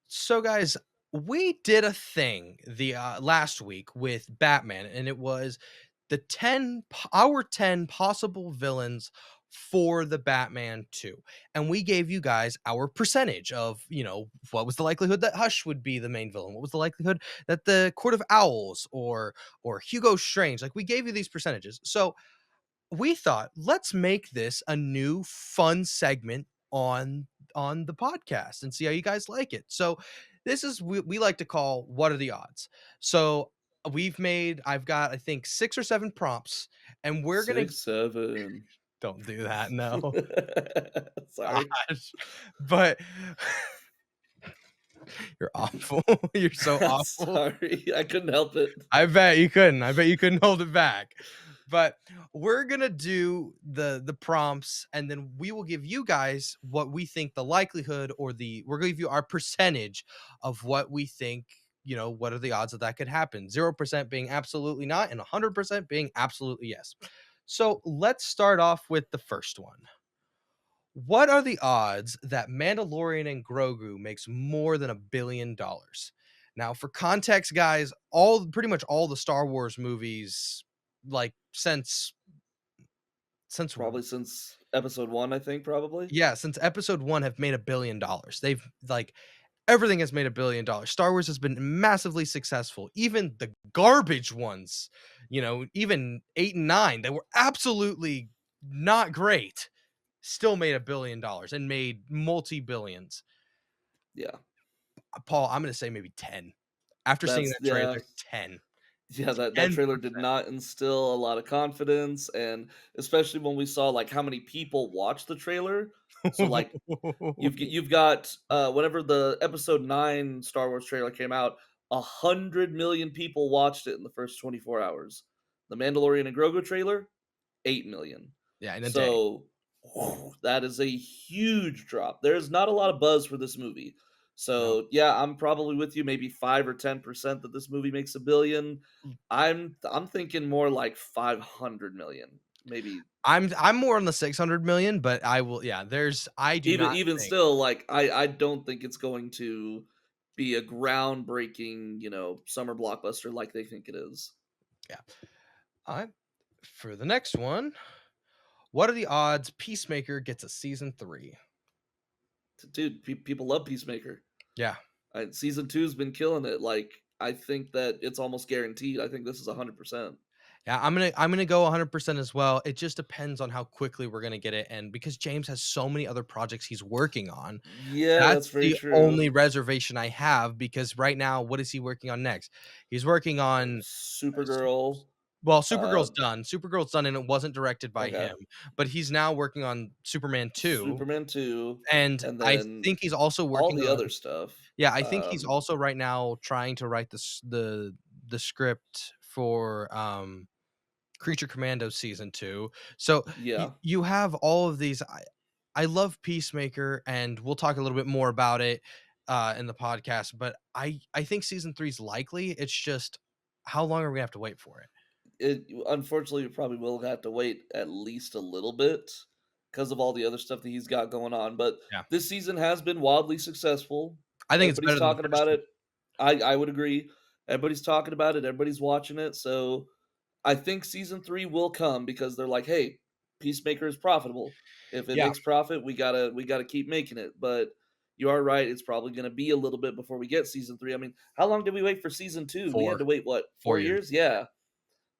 So, guys, we did a thing the last week with Batman, and it was our 10 possible villains for the Batman 2. And we gave you guys our percentage of, what was the likelihood that Hush would be the main villain? What was the likelihood that the Court of Owls or Hugo Strange? Like we gave you these percentages. So, we thought let's make this a new fun segment on the podcast and see how you guys like it. So this is we like to call what are the odds. So I've got I think 6 or 7 prompts, and we're gonna 6, 7. don't do that, no. Sorry. Gosh. But you're awful. You're so awful. Sorry, I couldn't help it. I bet you couldn't hold it back. But we're gonna do the prompts, and then we will give you guys what we think the likelihood or we're gonna give you our percentage of what we think, what are the odds that that could happen. 0% being absolutely not, and 100% being absolutely yes. So let's start off with the first one. What are the odds that Mandalorian and Grogu makes more than $1 billion? Now, for context, guys, pretty much all the Star Wars movies, like since Probably since episode 1, I think, probably. yeah, since episode one have made $1 billion. They've like everything has made $1 billion. Star Wars has been massively successful. Even the garbage ones, even 8 and 9, they were absolutely not great. Still made $1 billion and made multi billions. Yeah. Paul, I'm gonna say maybe 10. After seeing That's that yeah. trailer, 10. Yeah, that trailer did 10%. not instill a lot of confidence, and especially when we saw, like, how many people watched the trailer. So, like, you've got, whenever the episode 9 Star Wars trailer came out, 100,000,000 people watched it in the first 24 hours. The Mandalorian and Grogu trailer, 8,000,000. Yeah, in a day. So, that is a huge drop. There's not a lot of buzz for this movie. No. So, yeah, I'm probably with you, maybe 5 or 10% that this movie makes 1,000,000,000. I'm thinking more like 500,000,000, maybe. I'm more on the 600,000,000, but I do Even not even think. still, like, I don't think it's going to be a groundbreaking, summer blockbuster like they think it is. Yeah. Alright. For the next one, what are the odds Peacemaker gets a season 3? Dude, people love Peacemaker. Yeah. Season 2's been killing it, like, I think that it's almost guaranteed. I think this is 100%. Yeah, I'm gonna go 100% as well. It just depends on how quickly we're gonna get it, and because James has so many other projects he's working on, Yeah, that's that's very the true. only reservation I have because right now, what is he working on next? He's working on Supergirl, well, uh, Supergirl's done, and it wasn't directed by okay, him, but he's now working on Superman 2, Superman 2, and and I then think he's also all working the on other stuff. yeah, I think he's Um, also right now trying to write the script for, Creature Commando season 2. So, yeah. you have all of these. I love Peacemaker, and we'll talk a little bit more about it, in the podcast, but I think season 3 is likely. It's just how long are we gonna have to wait for it? Unfortunately, you probably will have to wait at least a little bit because of all the other stuff that he's got going on, but Yeah. this season has been wildly successful. I think it's Everybody's better than the talking first about one. it. I would agree. Everybody's talking about it, everybody's watching it, so I think season 3 will come because they're like, "Hey, Peacemaker is profitable. If it Yeah. makes profit, we gotta keep making it." But you are right, it's probably gonna be a little bit before we get season 3. I mean, how long did we wait for season 2? We had 4. to wait, what, 4 4 years. years? Yeah.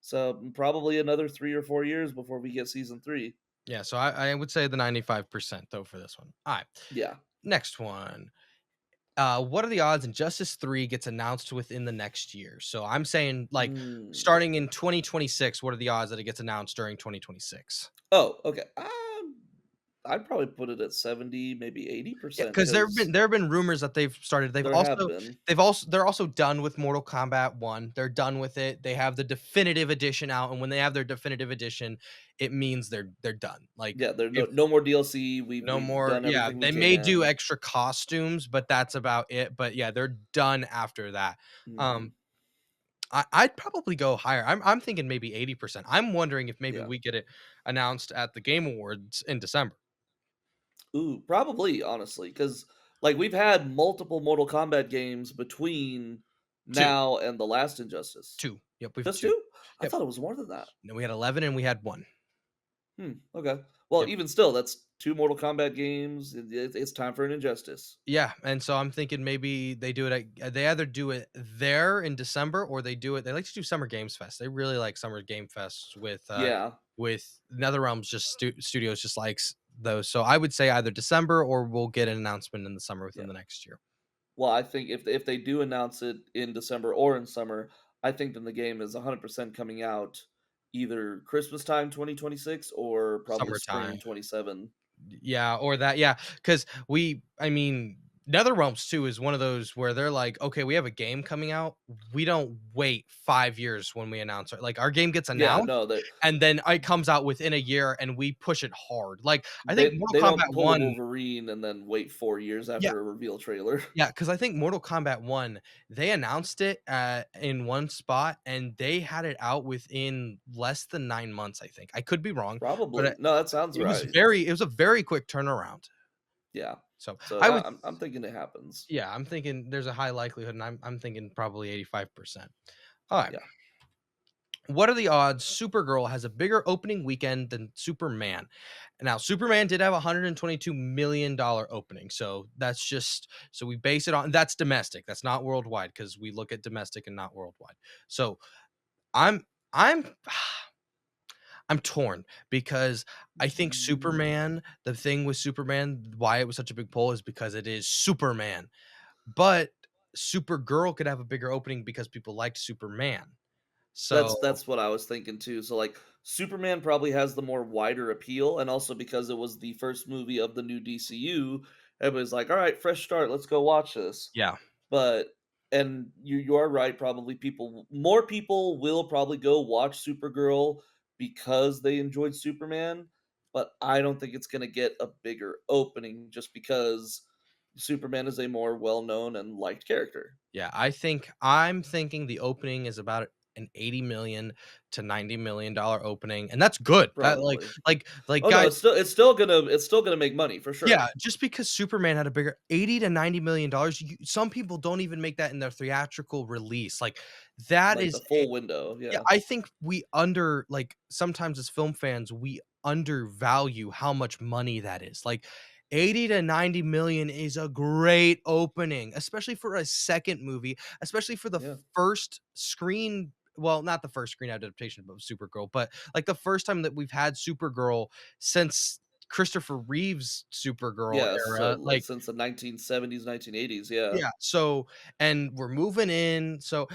So, probably another 3 or 4 years before we get season 3. Yeah, so I would say the 95% though for this one. Alright, Yeah. next one. What are the odds Injustice 3 gets announced within the next year? So I'm saying, like, Mm. starting in 2026, what are the odds that it gets announced during 2026? Oh, okay. I'd probably put it at 70, maybe Yeah, 80% because because there have been rumors that they've started. there have been. They're also done with Mortal Kombat 1. They're done with it. They have the definitive edition out, and when they have their definitive edition, it means they're done. Like Yeah, there's if no more DLC. no We've more, done yeah, everything we they may do can. extra costumes, but that's about it. But yeah, they're done after that. Mhm. Um, I'd probably go higher. I'm thinking maybe 80%. I'm wondering if maybe Yeah. we get it announced at the Game Awards in December. Ooh, probably, honestly, because Like, we've had multiple Mortal Kombat games between 2, now and the last Injustice. 2. Yep, we've Just 2. 2? I Yep. thought it was more than that. No, we had 11 and we had 1. Okay. Well, Yep. even still, that's 2 Mortal Kombat games. It's time for an Injustice. Yeah, and so I'm thinking maybe they do it at they either do it there in December or they like to do Summer Games Fest. They really like Summer Game Fests Yeah. with NetherRealms just studios just likes those. So I would say either December or we'll get an announcement in the summer Yeah. within the next year. Well, I think if they do announce it in December or in summer, I think then the game is 100% coming out either Christmas time 2026 or probably spring Summertime. 27. Yeah, or that, yeah, because I mean, NetherRealms too is one of those where they're like, okay, we have a game coming out. We don't wait 5 years when we announce it. Like our game gets Yeah, announced no, they and then it comes out within a year and we push it hard. Like I think they Mortal they don't Kombat pull a 1, Wolverine and then wait 4 years yeah, after a reveal trailer. yeah, because I think Mortal Kombat 1, they announced it in one spot and they had it out within less than 9 months, I think. I could be wrong, but Probably. No, that sounds right. it was a very quick turnaround. Yeah. So So, I would I'm thinking it happens. Yeah, I'm thinking there's a high likelihood, and I'm thinking probably 85%. All right. Yeah. What are the odds Supergirl has a bigger opening weekend than Superman? Now, Superman did have a $122 million opening. So that's just, so we base it on, that's domestic. That's not worldwide because we look at domestic and not worldwide. So I'm, I'm torn because I think Mm. The thing with Superman, why it was such a big pull is because it is Superman. But Supergirl could have a bigger opening because people liked Superman. So, That's what I was thinking too. So, like, Superman probably has the more wider appeal, and also because it was the first movie of the new DCU, everybody's like, "All right, fresh start, let's go watch this." yeah. But and you are right, probably more people will probably go watch Supergirl because they enjoyed Superman, but I don't think it's gonna get a bigger opening just because Superman is a more well-known and liked character. Yeah, I'm thinking the opening is about an 80 million to $90 million opening, and that's good. That Probably. like Oh, no, guys, it's still gonna make money for yeah, sure. just because Superman had a bigger 80 to $90 million, some people don't even make that in their theatrical release. Like that Like, the is full window, Yeah, yeah. I think sometimes as film fans, we undervalue how much money that is. Like 80 to 90 million is a great opening, especially for a second movie, especially for the Yeah. first screen, well, not the first screen adaptation of Supergirl, but like the first time that we've had Supergirl since Christopher Reeve's Supergirl Yeah, so, era. like, Like, since the 1970s, 1980s, yeah. yeah, so and we're moving in, so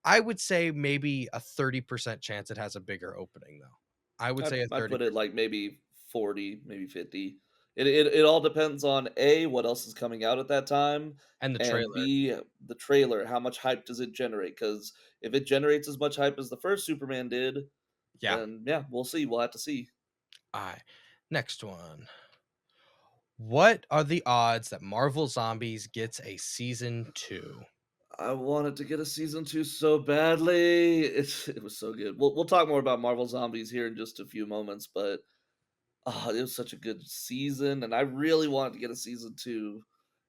I would say maybe a 30% chance it has a bigger opening, though. I would say a I put it, 30%. like, maybe 40, maybe 50. It all depends on, A, what else is coming out at that time, And the and trailer. B, the trailer, how much hype does it generate? Because if it generates as much hype as the first Superman did, Yeah. then, yeah, we'll see, we'll have to see. Alright. Next one. What are the odds that Marvel Zombies gets a season 2? I wanted to get a season 2 so badly. It was so good. We'll talk more about Marvel Zombies here in just a few moments, but, it was such a good season, and I really wanted to get a season 2.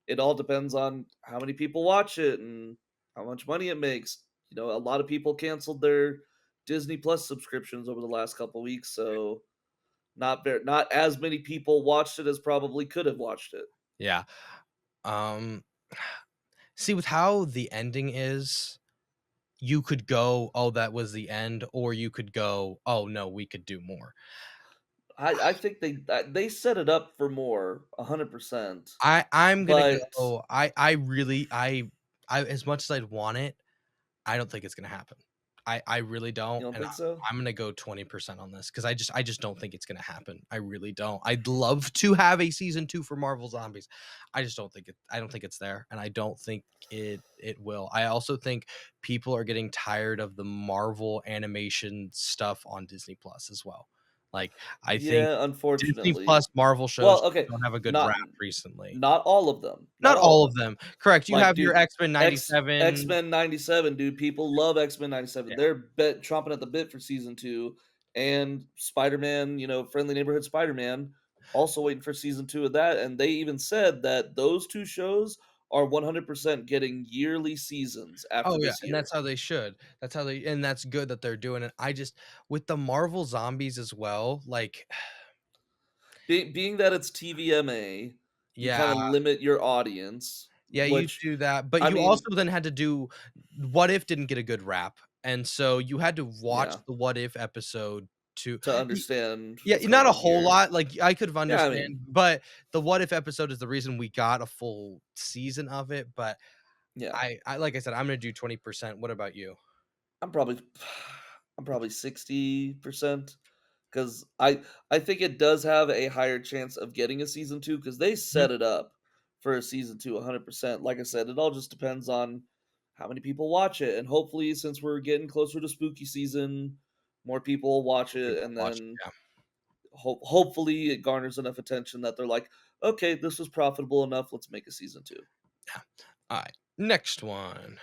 It all depends on how many people watch it and how much money it makes. A lot of people canceled their Disney Plus subscriptions over the last couple weeks, so not as many people watched it as probably could have watched it. Yeah. Um, see, with how the ending is, you could go, "Oh, that was the end," or you could go, "Oh, no, we could do more." I think they set it up for more, 100%, I'm gonna but go I really I as much as I'd want it, I don't think it's gonna happen. I really you don't, don't and think so? I'm gonna go 20% on this because I just don't think it's gonna happen. I really don't. I'd love to have a season 2 for Marvel Zombies. I don't think it's there, and I don't think it will. I also think people are getting tired of the Marvel animation stuff on Disney Plus as well. Like, I think Yeah, Disney unfortunately. Plus Marvel shows Well, okay, don't have a good not rap recently. not all of them, not Not all of all of them. them. Correct. You Like, have your dude, X-Men '97. X-Men '97, dude. People love X-Men '97. Yeah. They're chomping at the bit for season 2, and Spider-Man. Friendly Neighborhood Spider-Man. Also waiting for season 2 of that, and they even said that those 2 shows are 100% getting yearly seasons after Oh, yeah, this and year. that's how they should. That's how they and that's good that they're doing it. I just with the Marvel Zombies as well, like, Being that it's TVMA, you yeah, kinda limit your audience, yeah, you which, do that, but I you mean, also then had to do What If didn't get a good rap, and so you had to watch yeah, the What If episode to to y understand yeah, what's going not a on whole here. lot, like, I could have Yeah, I understand, mean, but the What If episode is the reason we got a full season of it, but yeah. I like I said, I'm gonna do 20%. What about you? I'm probably I'm probably 60% because I think it does have a higher chance of getting a season 2 because they Mhm. set it up for a season 2 100%. Like I said, it all just depends on how many people watch it, and hopefully, since we're getting closer to spooky season, more people will watch We it, both and watched, then yeah. hopefully it garners enough attention that they're like, "Okay, this was profitable enough, let's make a season 2." Yeah. Alright, next one.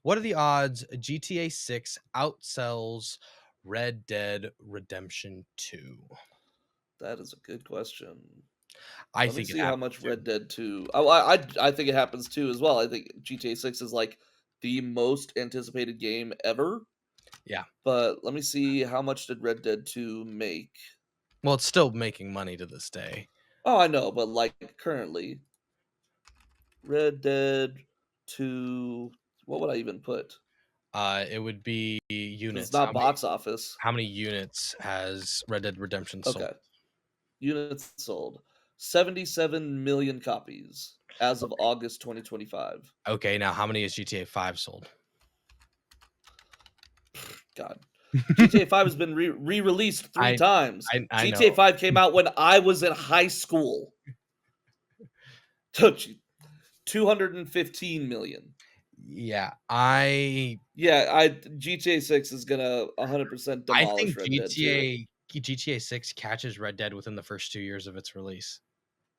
What are the odds GTA 6 outsells Red Dead Redemption 2? That is a good question. I Let me think it see how happens much too. Red Dead 2. I think it happens too as well. I think GTA 6 is like the most anticipated game ever. Yeah. But let me see how much did Red Dead 2 make? Well, it's still making money to this day. Oh, I know, but like currently, Red Dead 2, what would I even put? It would be Because it's units. not box office. How many units has Red Dead Redemption sold? Okay. Units sold 77 million copies as of August 2025. Okay, now how many has GTA 5 sold? God. GTA 5 has been re-released 3 I times. I know. GTA 5 came out when I was in high school. Took you 215,000,000. Yeah, I Yeah, I GTA 6 is gonna 100% I demolish think Red Dead 2. GTA 6 catches Red Dead within the first 2 years of its release.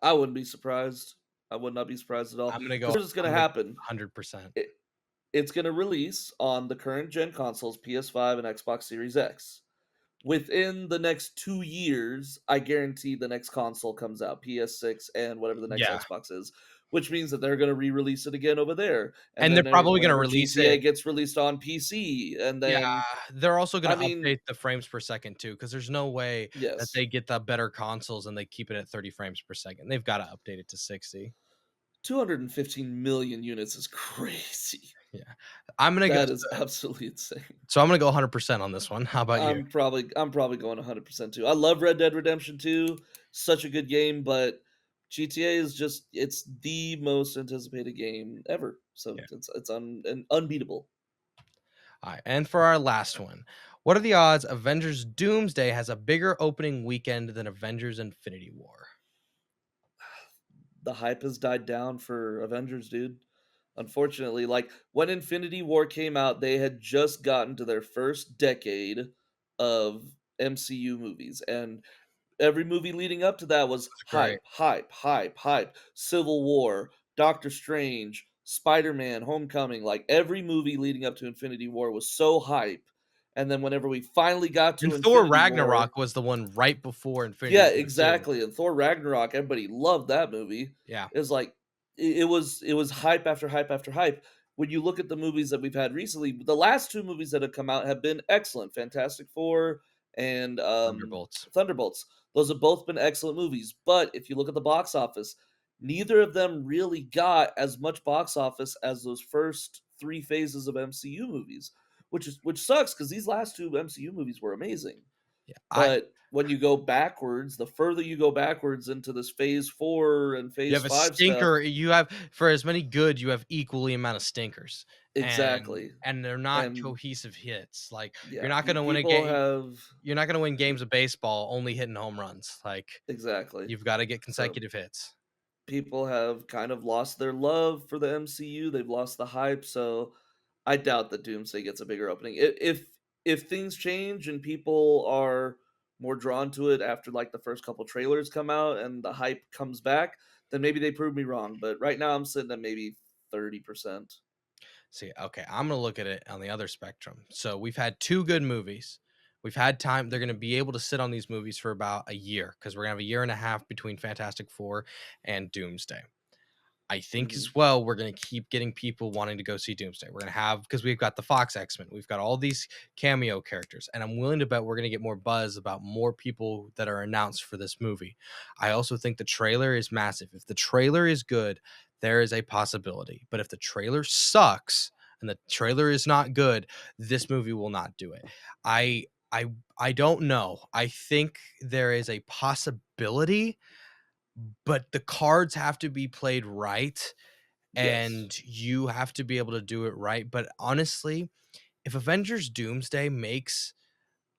I wouldn't be surprised. I would not be surprised at all. I'm gonna Because go here's what's gonna I'm gonna go happen. 100%. It's gonna release on the current gen consoles, PS5 and Xbox Series X. Within the next 2 years, I guarantee the next console comes out, PS6 and whatever the next Yeah, Xbox is, which means that they're gonna re-release it again over there, and and they're then probably gonna whenever release GTA it. gets released on PC, and Yeah, then they're also I gonna mean, update the frames per second too, because there's no way that yes, they get the better consoles and they keep it at 30 frames per second. They've gotta update it to 60. 215,000,000 units is crazy. Yeah. I'm gonna go That is absolutely insane. so I'm gonna go 100% on this one. How about you? I'm probably going 100% too. I love Red Dead Redemption 2, such a good game, but GTA is just it's the most anticipated game ever. So Yeah. it's unbeatable. Alright, and for our last one, what are the odds Avengers Doomsday has a bigger opening weekend than Avengers Infinity War? The hype has died down for Avengers, dude. Unfortunately, like when Infinity War came out, they had just gotten to their first decade of MCU movies, and every movie leading up to that was It's great. hype, hype, hype, hype. Civil War, Doctor Strange, Spider-Man, Homecoming, like every movie leading up to Infinity War was so hype. And then whenever we finally got And to Thor Infinity War, Ragnarok was the one right before Infinity yeah, War too. exactly. And Thor Ragnarok, everybody loved that movie. Yeah. It was like it was hype after hype after hype. When you look at the movies that we've had recently, the last two movies that have come out have been excellent. Fantastic Four and Thunderbolts. Thunderbolts. Those have both been excellent movies. But if you look at the box office, neither of them really got as much box office as those first three phases of MCU movies, which sucks because these last two MCU movies were amazing. Yeah. I But when you go backwards, the further you go backwards into this phase 4 and You phase have a 5 stuff. stinker, you have for as many good, you have equally amount of stinkers, and Exactly. they're not And cohesive hits, like, you're yeah, not gonna win a people game. have You're not gonna win games of baseball only hitting home runs, like, exactly. you've gotta get So consecutive hits. people have kind of lost their love for the MCU. They've lost the hype, so I doubt that Doomsday gets a bigger opening. If things change and people are more drawn to it after like the first couple trailers come out and the hype comes back, then maybe they prove me wrong. But right now I'm sitting at maybe 30%. See, okay, I'm gonna look at it on the other spectrum. So, we've had 2 good movies. We've had time. They're going to be able to sit on these movies for about a year because we're going to have a year and a half between Fantastic Four and Doomsday. I think Mhm. as well, we're going to keep getting people wanting to go see Doomsday. We're going to have, because we've got the Fox X-Men, we've got all these cameo characters, and I'm willing to bet we're going to get more buzz about more people that are announced for this movie. I also think the trailer is massive. If the trailer is good, there is a possibility. But if the trailer sucks and the trailer is not good, this movie will not do it. I I I don't know. I think there is a possibility, but the cards have to be played right Yes. and you have to be able to do it right. But honestly, if Avengers Doomsday makes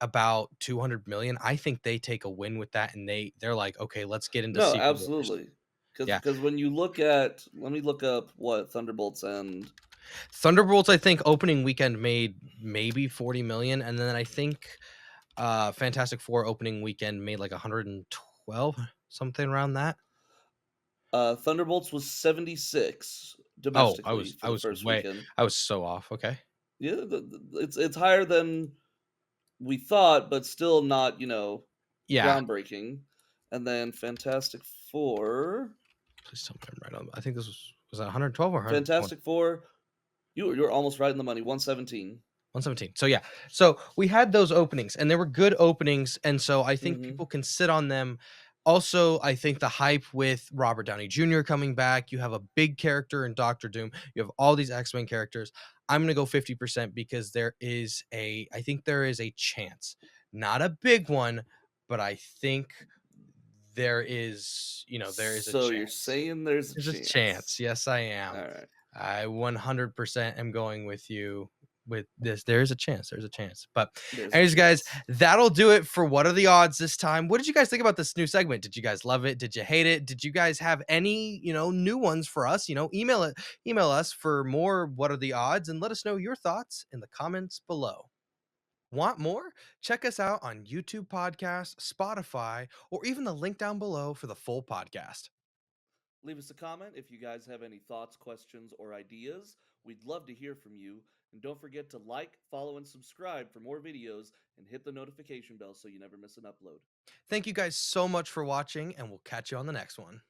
about 200 million, I think they take a win with that and they're like, okay, let's get into No, Secret Wars. absolutely. Because Yeah. because when you look at let me look up what Thunderbolts and Thunderbolts, I think opening weekend made maybe 40 million. And then I think Fantastic Four opening weekend made like 112, something around that. Thunderbolts was 76 Oh, domestically for the first weekend. I was so off. Okay. Yeah, it's higher than we thought, but still not, Yeah. groundbreaking. And then Fantastic Four Please tell me I'm right on. I think this was that 112 or 120? Fantastic Four, you're almost right in the money, 117. 117. So yeah. So we had those openings and they were good openings. And so I think Mhm. people can sit on them. Also, I think the hype with Robert Downey Jr. coming back, you have a big character in Doctor Doom, you have all these X-Men characters. I'm gonna go 50% because I think there is a chance. Not a big one, but I think there is a So you're chance. saying there's a There's a chance. chance. Yes, I am. Alright. I 100% am going with you with this. There's a chance. There's a chance. But, There's a anyways, guys, chance. that'll do it for What Are the Odds this time. What did you guys think about this new segment? Did you guys love it? Did you hate it? Did you guys have any, new ones for us? Email us for more What Are the Odds and let us know your thoughts in the comments below. Want more? Check us out on YouTube Podcast, Spotify, or even the link down below for the full podcast. Leave us a comment if you guys have any thoughts, questions, or ideas. We'd love to hear from you. And don't forget to like, follow, and subscribe for more videos and hit the notification bell so you never miss an upload. Thank you guys so much for watching, and we'll catch you on the next one.